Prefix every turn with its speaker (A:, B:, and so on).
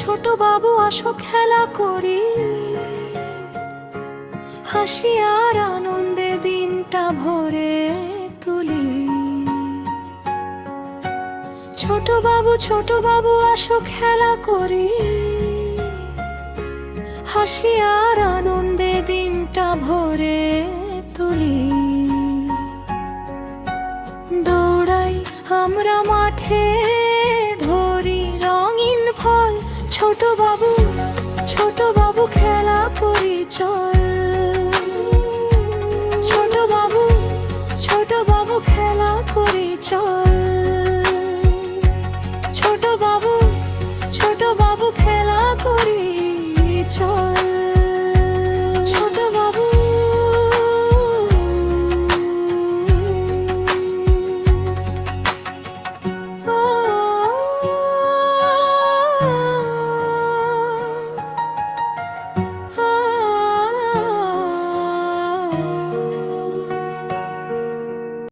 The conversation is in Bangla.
A: ছোট বাবু আসো খেলা করি, হাসি আর আনন্দে দিনটা ভরে তুলি। ছোট বাবু আসো খেলা করি, হাসি আর আনন্দে দিনটা ভরে তুলি। দৌড়াই আমরা মাঠে, ধরি রঙিন ফল। ছোট বাবু খেলা করি চল। ছোট বাবু খেলা করি চল।